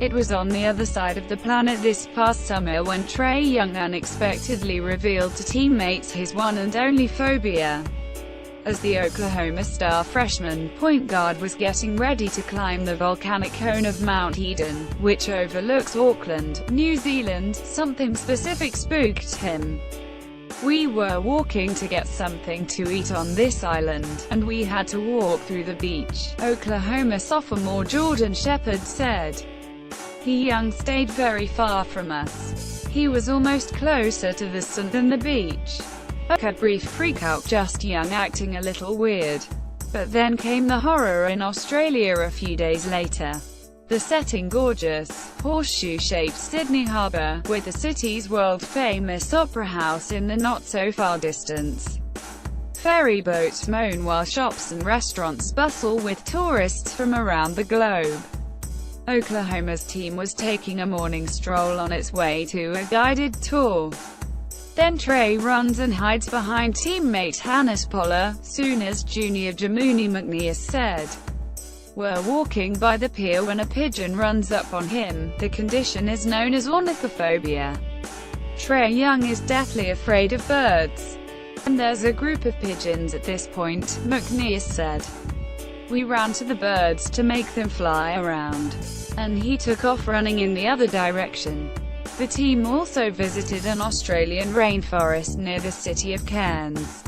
It was on the other side of the planet this past summer when Trae Young unexpectedly revealed to teammates his one and only phobia. As the Oklahoma star freshman point guard was getting ready to climb the volcanic cone of Mount Eden, which overlooks Auckland, New Zealand, something specific spooked him. "We were walking to get something to eat on this island, and we had to walk through the beach," Oklahoma sophomore Jordan Shepherd said. Young stayed very far from us. He was almost closer to the sun than the beach. A brief freakout, just Young acting a little weird. But then came the horror in Australia a few days later. The setting gorgeous, horseshoe-shaped Sydney Harbour, with the city's world-famous Opera House in the not-so-far distance. Ferry boats moan while shops and restaurants bustle with tourists from around the globe. Oklahoma's team was taking a morning stroll on its way to a guided tour. Then Trae runs and hides behind teammate Hannes Poller, Sooners junior Jamuni McNeas said. "We're walking by the pier when a pigeon runs up on him. The condition is known as ornithophobia. Trae Young is deathly afraid of birds. And there's a group of pigeons at this point," McNeas said. "We ran to the birds to make them fly around. And he took off running in the other direction." The team also visited an Australian rainforest near the city of Cairns.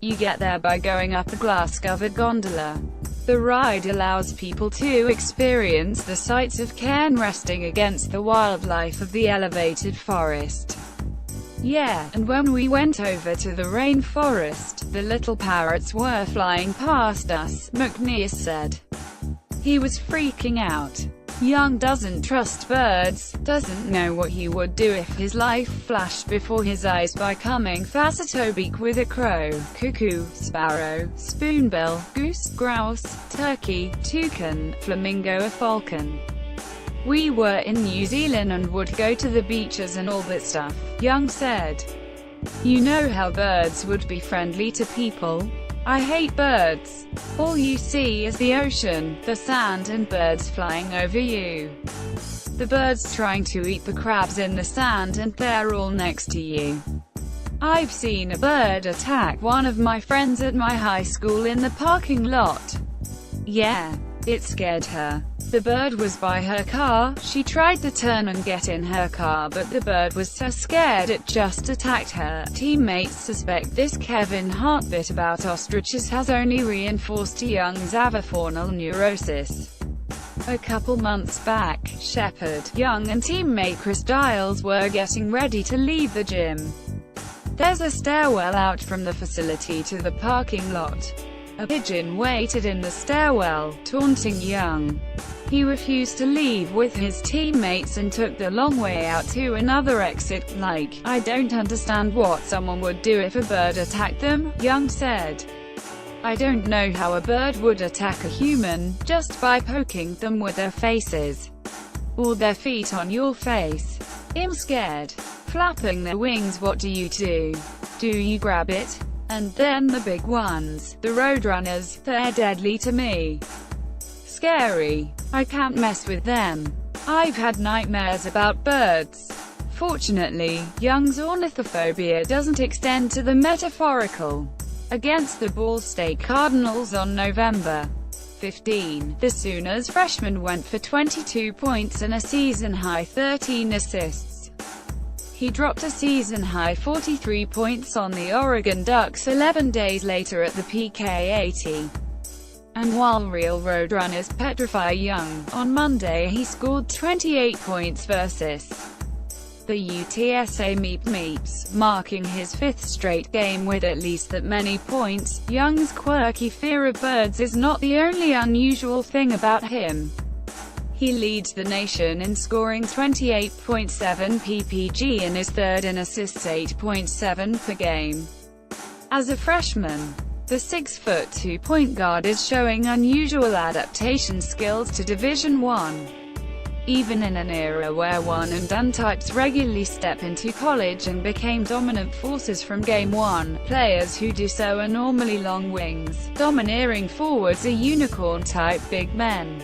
You get there by going up a glass-covered gondola. The ride allows people to experience the sights of Cairn resting against the wildlife of the elevated forest. "Yeah, and when we went over to the rainforest, the little parrots were flying past us," McNeas said. He was freaking out. Young doesn't trust birds, doesn't know what he would do if his life flashed before his eyes by coming face-to-face with a crow, cuckoo, sparrow, spoonbill, goose, grouse, turkey, toucan, flamingo or falcon. "We were in New Zealand and would go to the beaches and all that stuff," Young said. "You know how birds would be friendly to people? I hate birds. All you see is the ocean, the sand and birds flying over you. The birds trying to eat the crabs in the sand and they're all next to you. I've seen a bird attack one of my friends at my high school in the parking lot. Yeah. It scared her. The bird was by her car, she tried to turn and get in her car but the bird was so scared it just attacked her." Teammates suspect this Kevin Hart bit about ostriches has only reinforced Young's avifaunal neurosis. A couple months back, Shepherd, Young and teammate Chris Giles were getting ready to leave the gym. There's a stairwell out from the facility to the parking lot. A pigeon waited in the stairwell, taunting Young. He refused to leave with his teammates and took the long way out to another exit. "Like, I don't understand what someone would do if a bird attacked them," Young said. "I don't know how a bird would attack a human, just by poking them with their faces. Or their feet on your face. I'm scared. Flapping their wings, what do you do? Do you grab it? And then the big ones, the roadrunners, they're deadly to me. Scary. I can't mess with them. I've had nightmares about birds." Fortunately, Young's ornithophobia doesn't extend to the metaphorical. Against the Ball State Cardinals on November 15, the Sooners freshman went for 22 points and a season-high 13 assists. He dropped a season-high 43 points on the Oregon Ducks 11 days later at the PK80. And while real Roadrunners petrify Young, on Monday he scored 28 points versus the UTSA Meeps, marking his fifth straight game with at least that many points. Young's quirky fear of birds is not the only unusual thing about him. He leads the nation in scoring 28.7 ppg and is third in assists 8.7 per game. As a freshman, the 6'2" point guard is showing unusual adaptation skills to Division I. Even in an era where one-and-done types regularly step into college and became dominant forces from Game 1, players who do so are normally long wings, domineering forwards or unicorn-type big men.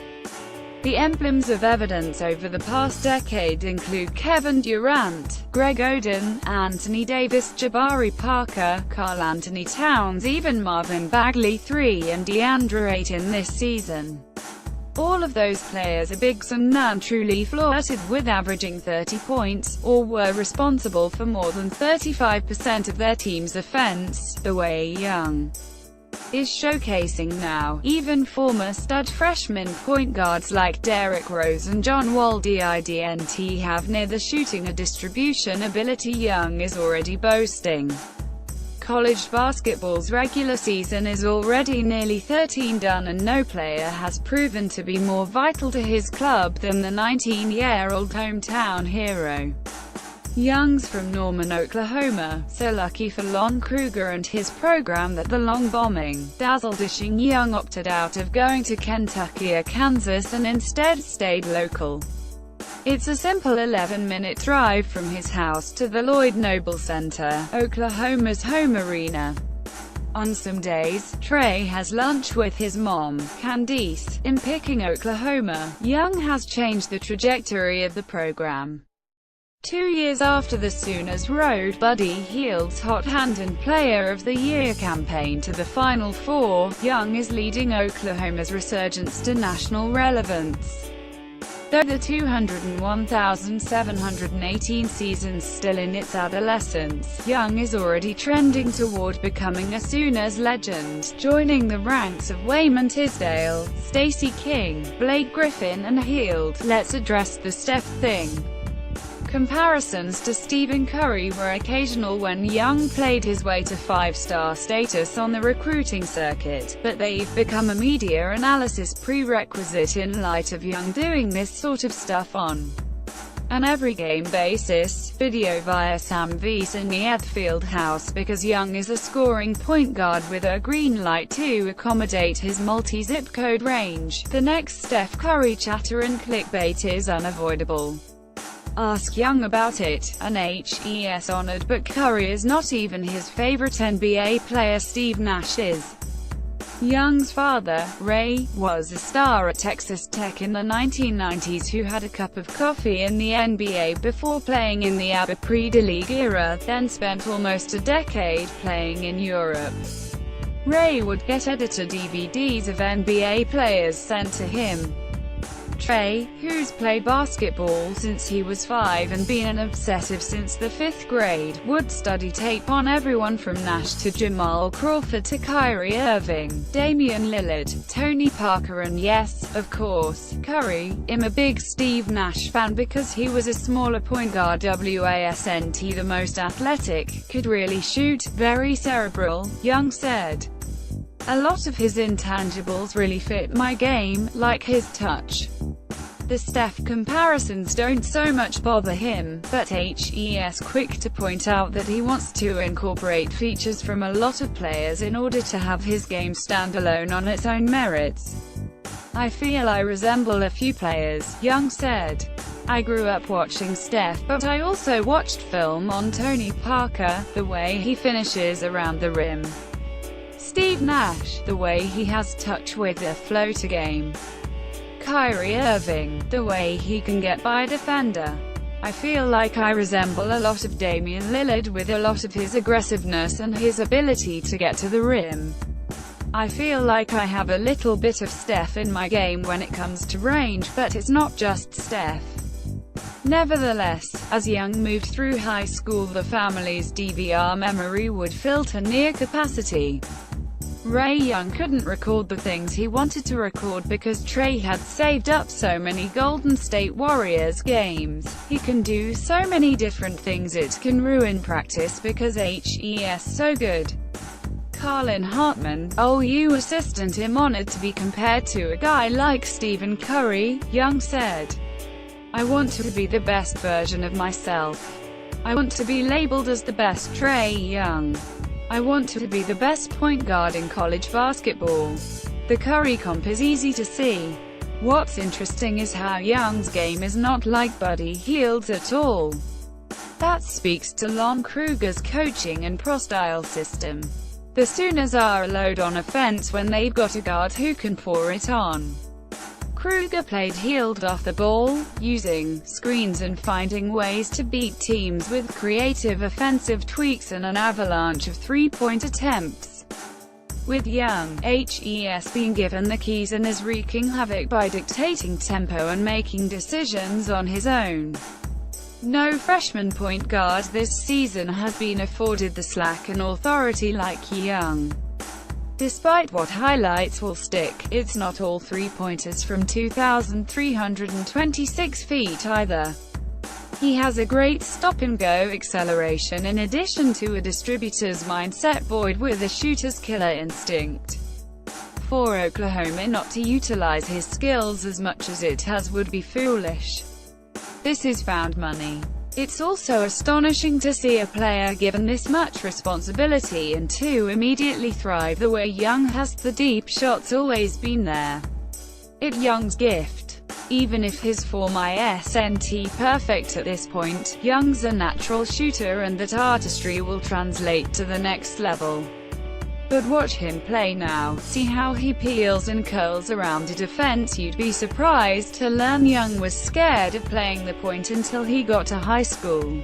The emblems of evidence over the past decade include Kevin Durant, Greg Oden, Anthony Davis, Jabari Parker, Karl Anthony Towns, even Marvin Bagley III and DeAndre Ayton this season. All of those players are bigs and none truly flirted with averaging 30 points, or were responsible for more than 35% of their team's offense, the way Young is showcasing now. Even former stud freshman point guards like Derrick Rose and John Wall didn't have near the shooting or distribution ability Young is already boasting. College basketball's regular season is already nearly 13 done and no player has proven to be more vital to his club than the 19-year-old hometown hero. Young's from Norman, Oklahoma, so lucky for Lon Kruger and his program that the long bombing, dazzle-dishing Young opted out of going to Kentucky or Kansas and instead stayed local. It's a simple 11-minute drive from his house to the Lloyd Noble Center, Oklahoma's home arena. On some days, Trae has lunch with his mom, Candice, in Picking, Oklahoma. Young has changed the trajectory of the program. 2 years after the Sooners rode Buddy Hield's Hot Hand and Player of the Year campaign to the Final Four, Young is leading Oklahoma's resurgence to national relevance. Though the 201,718 season's still in its adolescence, Young is already trending toward becoming a Sooners legend, joining the ranks of Wayman Tisdale, Stacey King, Blake Griffin and Hield. Let's address the Steph thing. Comparisons to Stephen Curry were occasional when Young played his way to five-star status on the recruiting circuit, but they've become a media analysis prerequisite in light of Young doing this sort of stuff on an every-game basis. Video via Sam Vecenie Fieldhouse because Young is a scoring point guard with a green light to accommodate his multi-zip code range. The next Steph Curry chatter and clickbait is unavoidable. Ask Young about it, and HES honored, but Curry is not even his favorite NBA player. Steve Nash is. Young's father, Ray, was a star at Texas Tech in the 1990s who had a cup of coffee in the NBA before playing in the ABA pre-D-League era, then spent almost a decade playing in Europe. Ray would get editor DVDs of NBA players sent to him. Trae, who's played basketball since he was 5 and been an obsessive since the 5th grade, would study tape on everyone from Nash to Jamal Crawford to Kyrie Irving, Damian Lillard, Tony Parker and yes, of course, Curry. I'm a big Steve Nash fan because he was a smaller point guard, wasn't the most athletic, could really shoot, very cerebral, Young said. A lot of his intangibles really fit my game, like his touch. The Steph comparisons don't so much bother him, but HES quick to point out that he wants to incorporate features from a lot of players in order to have his game stand alone on its own merits. I feel I resemble a few players, Young said. I grew up watching Steph, but I also watched film on Tony Parker, the way he finishes around the rim. Steve Nash, the way he has touch with a floater game. Kyrie Irving, the way he can get by a defender. I feel like I resemble a lot of Damian Lillard with a lot of his aggressiveness and his ability to get to the rim. I feel like I have a little bit of Steph in my game when it comes to range, but it's not just Steph. Nevertheless, as Young moved through high school, the family's DVR memory would fill to near capacity. Ray Young couldn't record the things he wanted to record because Trae had saved up so many Golden State Warriors games. He can do so many different things it can ruin practice because HES so good. Carlin Hartman, OU assistant, I'm honored to be compared to a guy like Stephen Curry, Young said. I want to be the best version of myself. I want to be labeled as the best Trae Young. I want to be the best point guard in college basketball. The Curry comp is easy to see. What's interesting is how Young's game is not like Buddy Hield's at all. That speaks to Lon Kruger's coaching and pro-style system. The Sooners are a load on offense when they've got a guard who can pour it on. Kruger played heeled off the ball, using screens and finding ways to beat teams with creative offensive tweaks and an avalanche of three-point attempts. With Young, HES being given the keys and is wreaking havoc by dictating tempo and making decisions on his own. No freshman point guard this season has been afforded the slack and authority like Young. Despite what highlights will stick, it's not all three-pointers from 2,326 feet either. He has a great stop-and-go acceleration in addition to a distributor's mindset buoyed with a shooter's killer instinct. For Oklahoma not to utilize his skills as much as it has would be foolish. This is found money. It's also astonishing to see a player given this much responsibility and to immediately thrive the way Young has. The deep shot's always been there. It's Young's gift. Even if his form isn't perfect at this point, Young's a natural shooter and that artistry will translate to the next level. But watch him play now, see how he peels and curls around a defense. You'd be surprised to learn Young was scared of playing the point until he got to high school.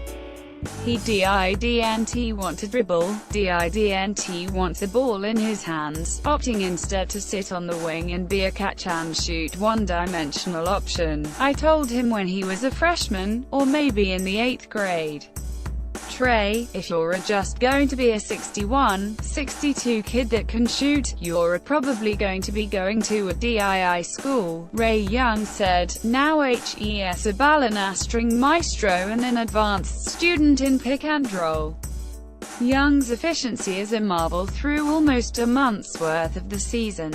He didn't want to dribble, didn't want the ball in his hands, opting instead to sit on the wing and be a catch-and-shoot one-dimensional option. I told him when he was a freshman, or maybe in the 8th grade. Trae, if you're just going to be a 61, 62 kid that can shoot, you're probably going to be going to a DII school, Ray Young said. Now HES a balancing maestro and an advanced student in pick and roll. Young's efficiency is a marvel through almost a month's worth of the season.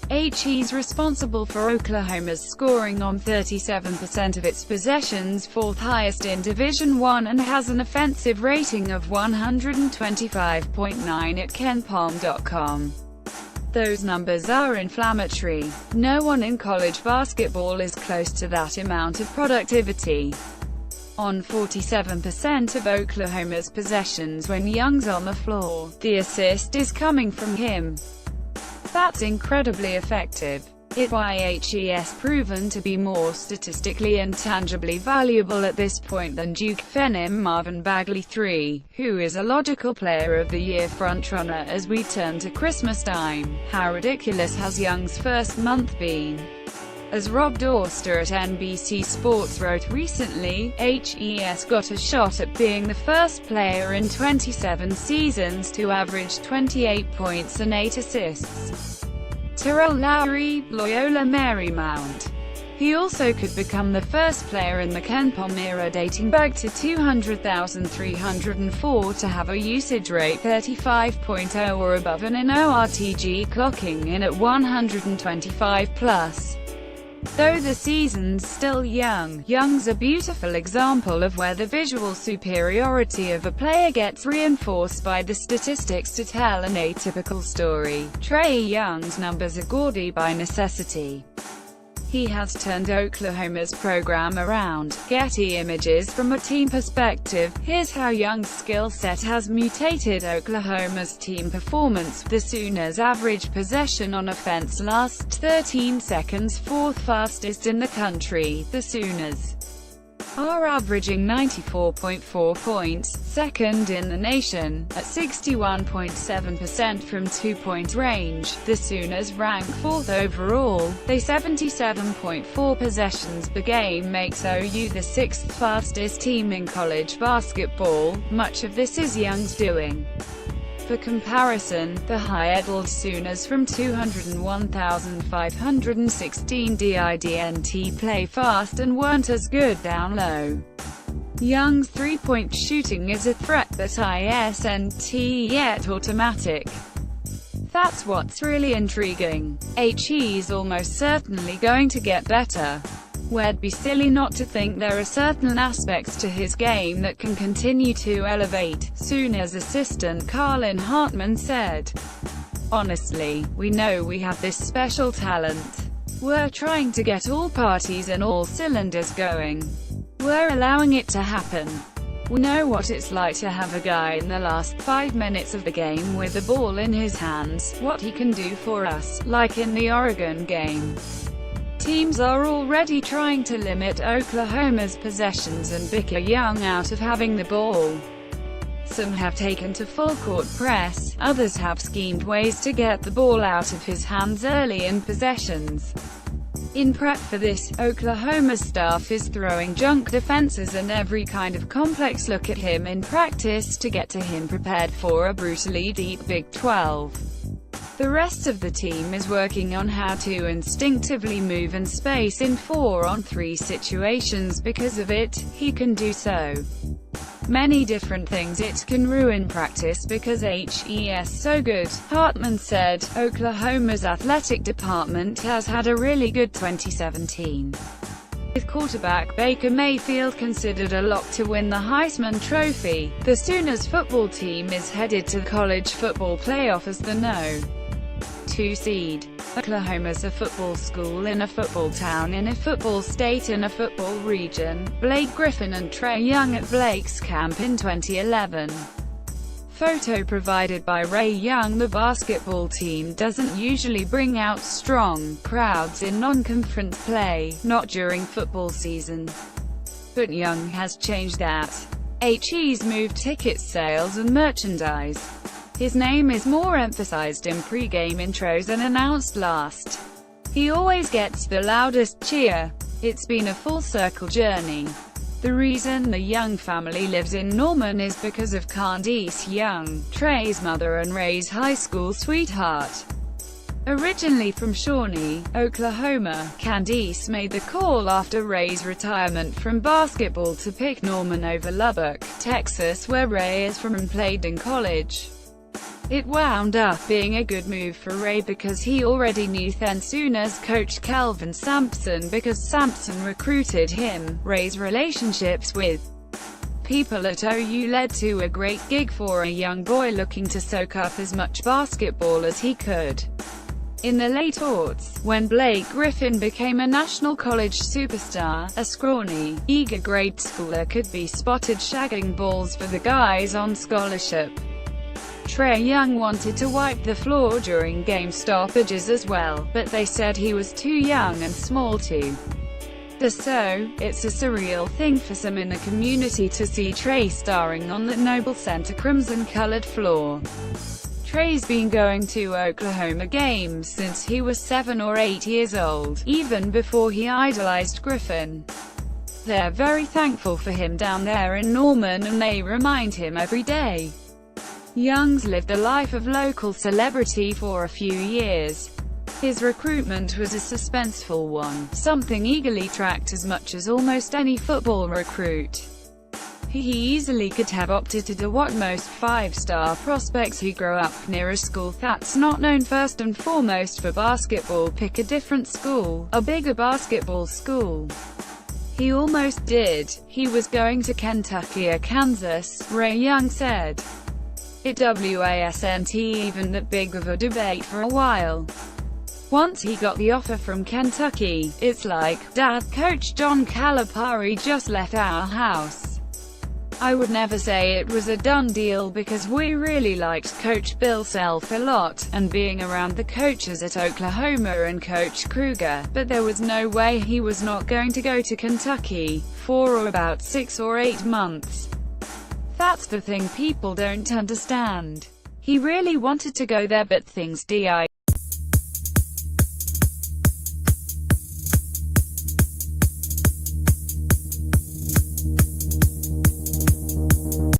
He's responsible for Oklahoma's scoring on 37% of its possessions, 4th highest in Division I, and has an offensive rating of 125.9 at KenPom.com. Those numbers are inflammatory. No one in college basketball is close to that amount of productivity. On 47% of Oklahoma's possessions when Young's on the floor, the assist is coming from him. That's incredibly effective. It's why HES proven to be more statistically and tangibly valuable at this point than Duke Phenom Marvin Bagley III, who is a logical Player of the Year frontrunner as we turn to Christmas time. How ridiculous has Young's first month been? As Rob Dorster at NBC Sports wrote recently, HES got a shot at being the first player in 27 seasons to average 28 points and 8 assists. Terrell Lowry, Loyola Marymount. He also could become the first player in the KenPom era dating back to 200,304 to have a usage rate 35.0 or above and an ORTG clocking in at 125+. Though the season's still young, Young's a beautiful example of where the visual superiority of a player gets reinforced by the statistics to tell an atypical story. Trae Young's numbers are gaudy by necessity. He has turned Oklahoma's program around. Getty Images. From a team perspective, here's how Young's skill set has mutated Oklahoma's team performance. The Sooners' average possession on offense lasts 13 seconds, 4th fastest in the country. The Sooners are averaging 94.4 points, 2nd in the nation, at 61.7% from two-point range. The Sooners rank 4th overall. They 77.4 possessions per game makes OU the 6th fastest team in college basketball. Much of this is Young's doing. For comparison, the high-edled Sooners from 201,516 didn't play fast and weren't as good down low. Young's three-point shooting is a threat that isn't yet automatic. That's what's really intriguing. He's almost certainly going to get better. We'd be silly not to think there are certain aspects to his game that can continue to elevate, Sooners assistant Carlin Hartman said. Honestly, we know we have this special talent. We're trying to get all parties and all cylinders going. We're allowing it to happen. We know what it's like to have a guy in the last 5 minutes of the game with the ball in his hands, what he can do for us, like in the Oregon game. Teams are already trying to limit Oklahoma's possessions and bicker Young out of having the ball. Some have taken to full-court press, others have schemed ways to get the ball out of his hands early in possessions. In prep for this, Oklahoma's staff is throwing junk defenses and every kind of complex look at him in practice to get to him prepared for a brutally deep Big 12. The rest of the team is working on how to instinctively move and space in 4-on-3 situations. Because of it, he can do so many different things. It can ruin practice because he's so good, Hartman said. Oklahoma's athletic department has had a really good 2017. With quarterback Baker Mayfield considered a lock to win the Heisman Trophy, the Sooners football team is headed to the college football playoff as the No. 2 seed. Oklahoma's a football school in a football town in a football state in a football region. Blake Griffin and Trae Young at Blake's camp in 2011. Photo provided by Ray Young. The basketball team doesn't usually bring out strong crowds in non-conference play, not during football season. But Young has changed that. He's moved ticket sales and merchandise. His name is more emphasized in pre-game intros and announced last. He always gets the loudest cheer. It's been a full-circle journey. The reason the Young family lives in Norman is because of Candice Young, Trae's mother and Ray's high school sweetheart. Originally from Shawnee, Oklahoma, Candice made the call after Ray's retirement from basketball to pick Norman over Lubbock, Texas, where Ray is from and played in college. It wound up being a good move for Ray because he already knew then Sooners coach Kelvin Sampson because Sampson recruited him. Ray's relationships with people at OU led to a great gig for a young boy looking to soak up as much basketball as he could. In the late aughts, when Blake Griffin became a national college superstar, a scrawny, eager grade schooler could be spotted shagging balls for the guys on scholarship. Trae Young wanted to wipe the floor during game stoppages as well, but they said he was too young and small to do so. It's a surreal thing for some in the community to see Trae starring on the Noble Center crimson-colored floor. Trae's been going to Oklahoma games since he was 7 or 8 years old, even before he idolized Griffin. They're very thankful for him down there in Norman and they remind him every day. Young's lived a life of local celebrity for a few years. His recruitment was a suspenseful one, something eagerly tracked as much as almost any football recruit. He easily could have opted to do what most 5-star prospects who grow up near a school that's not known first and foremost for basketball pick a different school, a bigger basketball school. He almost did. He was going to Kentucky or Kansas, Ray Young said. It wasn't even that big of a debate for a while. Once he got the offer from Kentucky, it's like, Dad, Coach John Calipari just left our house. I would never say it was a done deal because we really liked Coach Bill Self a lot, and being around the coaches at Oklahoma and Coach Kruger, but there was no way he was not going to go to Kentucky, for about 6 or 8 months. That's the thing people don't understand. He really wanted to go there but things did